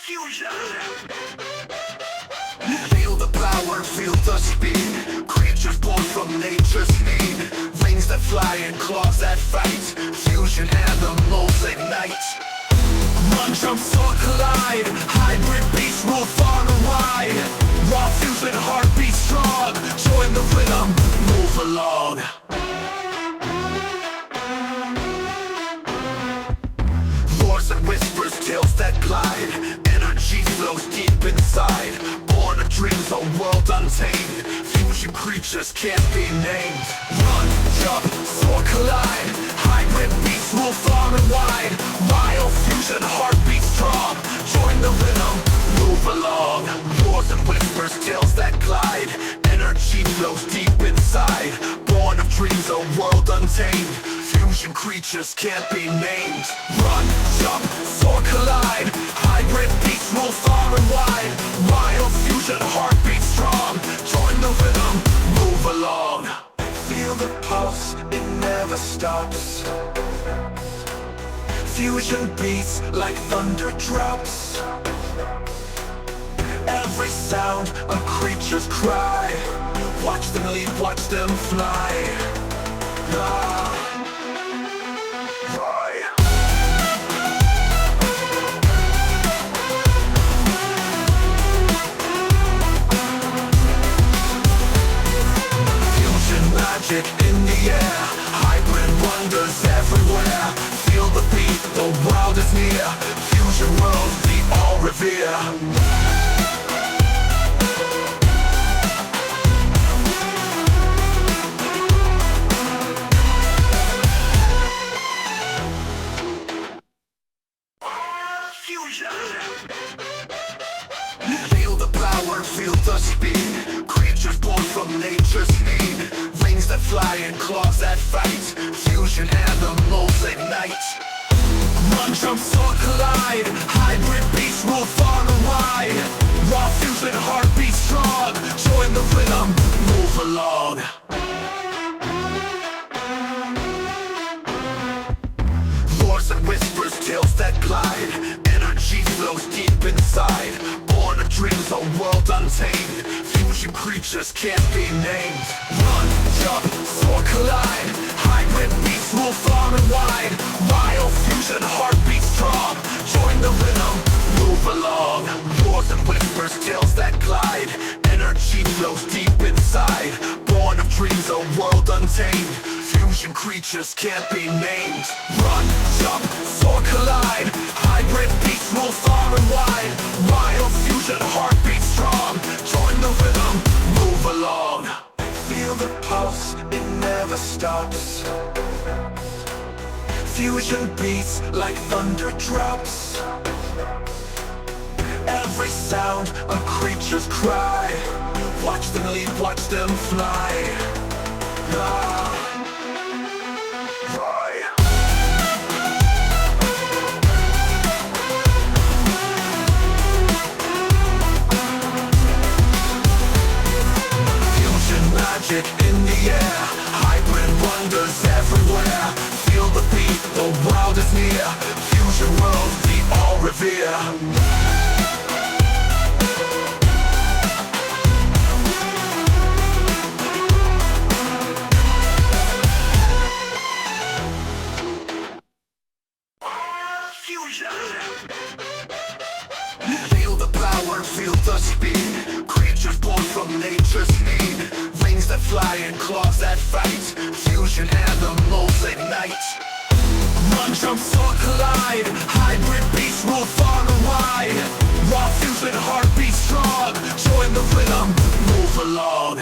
Fusion. Feel the power, feel the speed. Creatures born from nature's need. Wings that fly and claws that fight. Fusion animals ignite. Run, jump, soar, collide. Hybrid beasts rule far and wide. Raw fusion, heartbeat strong. Join the rhythm, move along. Roars and whispers, tales that glide. Energy flows deep inside. Born of dreams, a world untamed. Fusion creatures can't be named. Run, jump, soar, collide. Hybrid beasts rule far and wide. Wild fusion, heartbeat strong. Join the rhythm, move along. Roars and whispers, tales that glide. Energy flows deep inside. Born of dreams, a world untamed. Fusion creatures can't be named. Run, jump, soar, collide. Hybrid beasts rule far and wide. Wild fusion, heartbeat strong. Join the rhythm, move along. Feel the pulse, it never stops. Fusion beats like thunder drops. Every sound, a creature's cry. Watch them leap, watch them fly. Ah. Magic in the air, hybrid wonders everywhere. Feel the beat, the world is near. Fusion world, we all revere. Fusion. Feel the power, feel the speed. Creatures born from nature's need. Wings that fly and claws that fight. Fusion animals ignite. Run, jump, soar, collide. Hybrid beasts rule far and wide. Raw fusion, heartbeat strong. Join the rhythm, move along. Roars and whispers, tales that glide. Energy flows deep inside. Born of dreams, a world untamed. Fusion creatures can't be named. Run, jump, soar, collide. Hybrid beasts rule far and wide. Wild fusion, heartbeat strong. Join the rhythm, move along. Roars and whispers, tales that glide. Energy flows deep inside. Born of dreams, a world untamed. Fusion creatures can't be named. Run, jump, soar, collide. Hybrid beasts rule far and wide. Wild fusion, heartbeat strong. Join the rhythm, move along. Feel the pulse, it never stops. Fusion beats like thunder drops. Every sound, a creature's cry. Watch them leap, watch them fly. Ah. Magic in the air, hybrid wonders everywhere. Feel the beat, the world is near. Fusion world, we all revere. Feel the power, feel the speed. Creatures born from nature's need. Wings that fly and claws that fight. Fusion animals ignite. Run, jump, soar, collide. Hybrid beasts rule far and wide. Raw fusion, heartbeat strong. Join the rhythm, move along.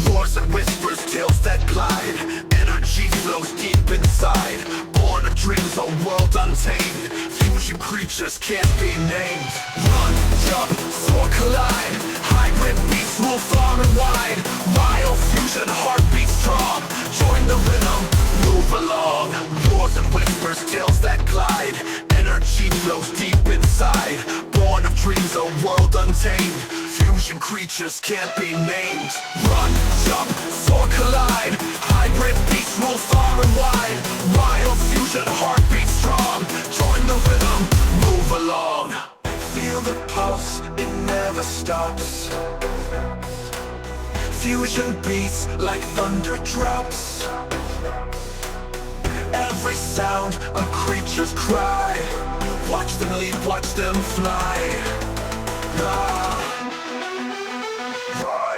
Roars and whispers, tales that glide. Energy flows deep inside. Born of dreams, a world untamed. Fusion creatures can't be named. Run, jump, soar, collide. Hybrid beasts rule far and wide. Wild fusion, heartbeat strong. Join the rhythm, move along. Roars and whispers, tales that glide. Energy flows deep inside. Born of dreams, a world untamed. Fusion creatures can't be named. Run, jump, soar, collide. Hybrid beasts rule far and wide. Wild fusion, heart stops. Fusion beats like thunder drops. Every sound a creature's cry. Watch them leap, watch them fly. Ah, fly.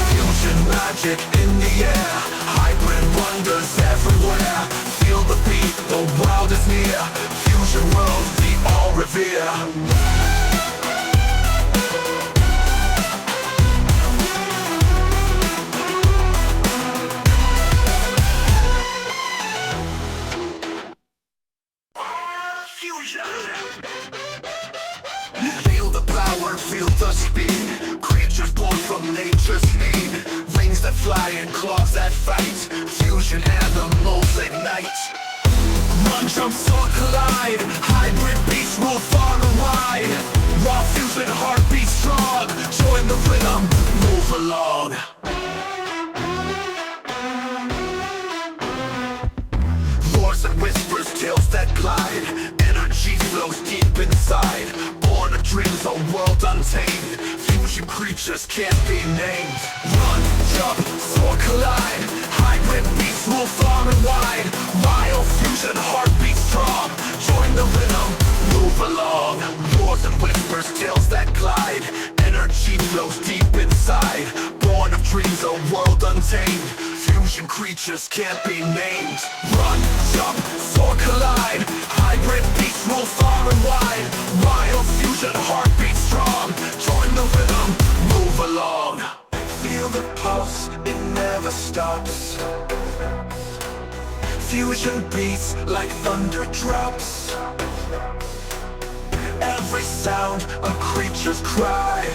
Fusion magic in the air. Hybrid wonders everywhere. Feel the beat, the world is near. Fusion world, we all revere. Feel the power, feel the speed. Creatures born from nature's need. Wings that fly and claws that fight. Fusion animals ignite. Run, jump, soar, collide. Hybrid beasts rule far and wide. Raw fusion, heartbeat strong. Join the rhythm, move along. Roars and whispers, tales that glide. Energy flows deep inside. Born of dreams, a world untamed. Fusion creatures can't be named. Run, jump, soar, collide. Hybrid beasts rule far and wide. Wild fusion, heartbeat strong. Join the rhythm, move along. Roars and whispers, tales that glide. Energy flows deep inside. Born of dreams, a world untamed. Fusion creatures can't be named. Run, jump, soar, collide. Hybrid beasts rule far and wide. Wild fusion, heartbeat strong. Join the rhythm, move along. Feel the pulse, it never stops. Fusion beats like thunder drops. Every sound a creature's cry.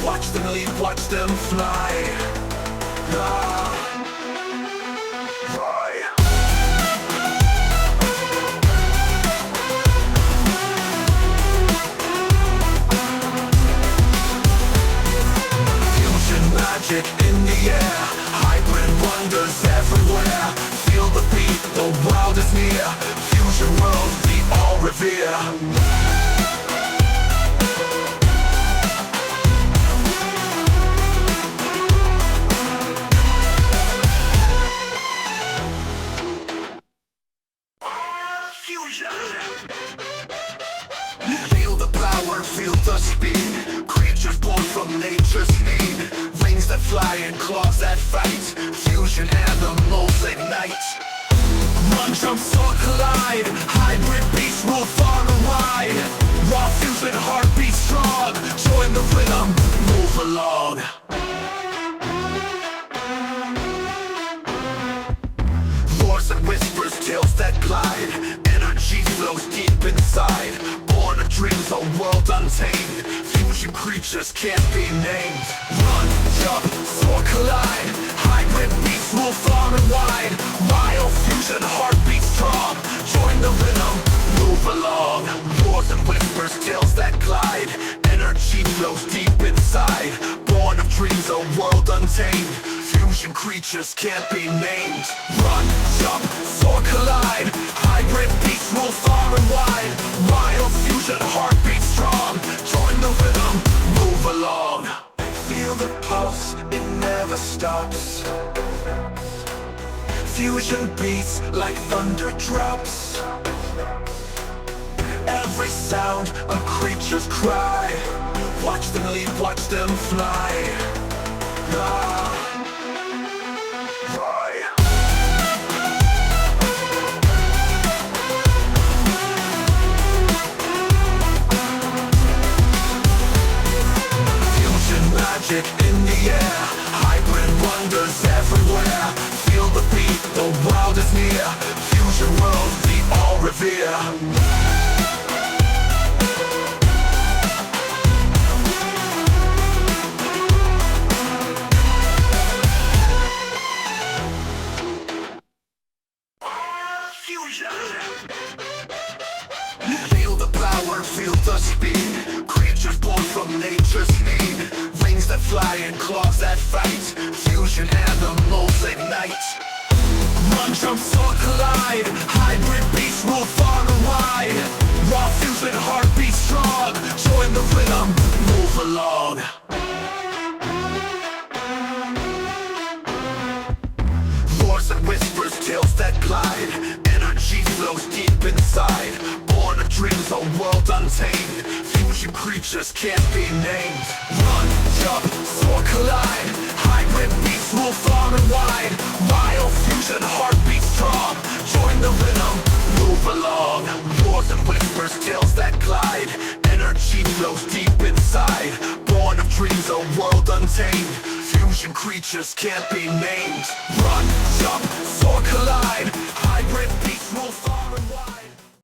Watch them leap, watch them fly. Ah, fly. Fusion magic in the air. Hybrid wonders everywhere. Feel the beat, the world is near. Fusion world, we all revere. Feel the power, feel the speed. Creatures born from nature's need. Wings that fly and claws that fight. Fusion animals ignite. Run, jump, soar, collide. Hybrid beasts rule far and wide. Raw fusion, heartbeat strong. Join the rhythm, move along. Roars and whispers, tales that glide. Energy flows deep inside. Born of dreams, a world untamed. Fusion creatures can't be named. Run, jump, soar, collide. Hybrid beasts rule far and wide. Wild fusion, heartbeat strong. Join the rhythm, move along. Roars and whispers, tales that glide. Energy flows deep inside. Born of dreams, a world untamed. Fusion creatures can't be named. Run, jump, soar, collide. Hybrid beasts rule far and wide. Wild fusion, heartbeat strong. Join the rhythm, move along. Feel the pulse, it never stops. Fusion beats like thunder drops. Every sound a creature's cry. Watch them leap, watch them fly. Ah, fly. Fusion magic in the air. Hybrid wonders everywhere. Feel the beat, the world is near. Fusion world, we all revere. Feel the power, feel the speed. Creatures born from nature's need. Wings that fly and claws that fight. Fusion animals ignite. Run, jump, soar, collide. Hybrid beasts rule far and wide. Raw fusion, heartbeat strong. Join the rhythm, move along. Roars and whispers, tales that glide. Energy flows deep inside. Born of dreams, a world untamed. Fusion creatures can't be named. Run, jump, soar, collide. Hybrid beasts rule far and wide. Wild fusion, heartbeat strong. Join the rhythm, move along. Roars and whispers, tales that glide. Energy flows deep inside. Born of dreams, a world untamed. Fusion creatures can't be named. Run, jump, soar, collide. Hybrid beasts